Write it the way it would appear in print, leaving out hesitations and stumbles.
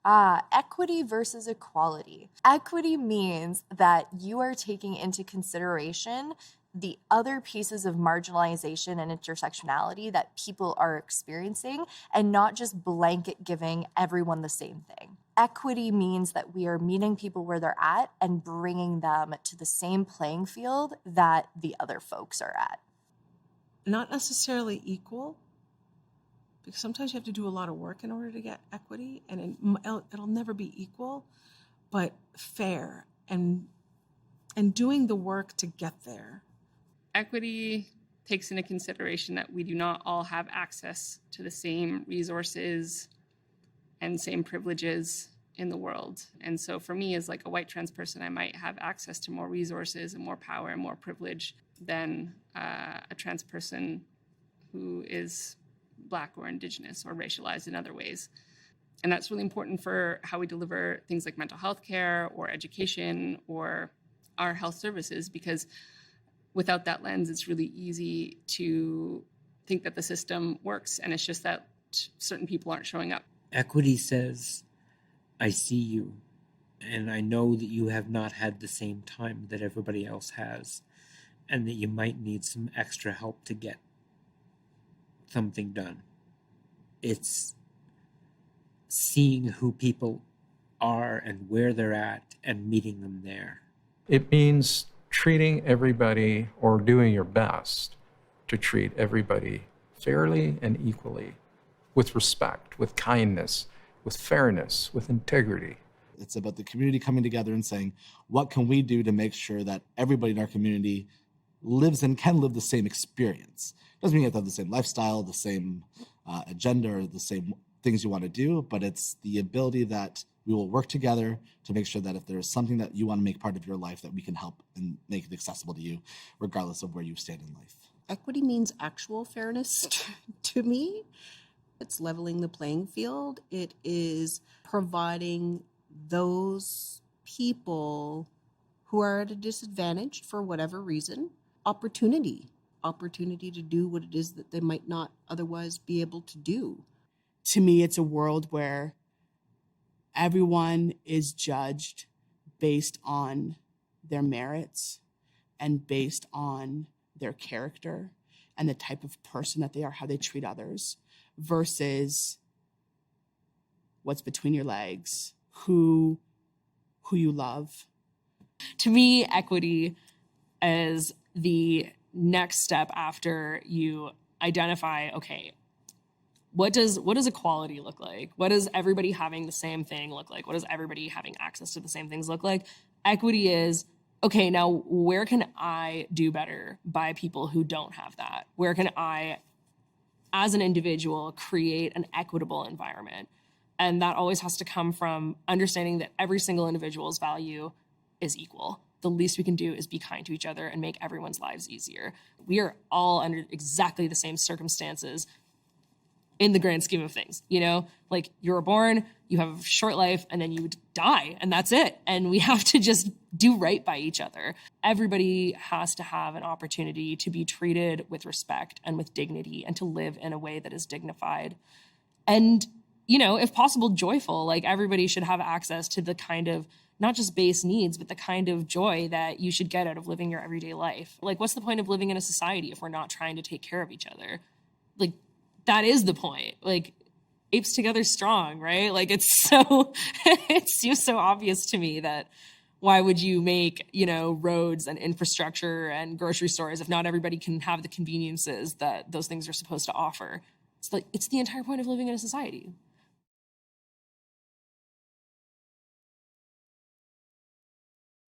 Equity versus equality. Equity means that you are taking into consideration the other pieces of marginalization and intersectionality that people are experiencing and not just blanket giving everyone the same thing. Equity means that we are meeting people where they're at and bringing them to the same playing field that the other folks are at. Not necessarily equal, because sometimes you have to do a lot of work in order to get equity, and it'll never be equal, but fair and doing the work to get there. Equity takes into consideration that we do not all have access to the same resources and same privileges in the world. And so for me, as like a white trans person, I might have access to more resources and more power and more privilege than a trans person who is Black or Indigenous or racialized in other ways. And that's really important for how we deliver things like mental health care or education or our health services, because without that lens, it's really easy to think that the system works, and it's just that certain people aren't showing up. Equity says, I see you, and I know that you have not had the same time that everybody else has, and that you might need some extra help to get something done. It's seeing who people are and where they're at and meeting them there. It means treating everybody, or doing your best to treat everybody fairly and equally, with respect, with kindness, with fairness, with integrity. It's about the community coming together and saying, what can we do to make sure that everybody in our community lives and can live the same experience? Doesn't mean you have to have the same lifestyle, the same agenda, or the same things you want to do, but it's the ability that we will work together to make sure that if there's something that you want to make part of your life, that we can help and make it accessible to you, regardless of where you stand in life. Equity means actual fairness to me. It's leveling the playing field. It is providing those people who are at a disadvantage for whatever reason, opportunity to do what it is that they might not otherwise be able to do. To me, it's a world where everyone is judged based on their merits and based on their character and the type of person that they are, how they treat others, versus what's between your legs, who you love. To me, equity is the next step after you identify, okay, what does equality look like? What does everybody having the same thing look like? What does everybody having access to the same things look like? Equity is, okay, now where can I do better by people who don't have that? Where can I, as an individual, create an equitable environment? And that always has to come from understanding that every single individual's value is equal. The least we can do is be kind to each other and make everyone's lives easier. We are all under exactly the same circumstances in the grand scheme of things, you know? Like, you're born, you have a short life, and then you die, and that's it. And we have to just do right by each other. Everybody has to have an opportunity to be treated with respect and with dignity, and to live in a way that is dignified. And, you know, if possible, joyful. Like, everybody should have access to the kind of, not just base needs, but the kind of joy that you should get out of living your everyday life. Like, what's the point of living in a society if we're not trying to take care of each other? Like, that is the point. Like, apes together strong, right? Like, it's so, it seems so obvious to me that why would you make, you know, roads and infrastructure and grocery stores if not everybody can have the conveniences that those things are supposed to offer? It's like, it's the entire point of living in a society.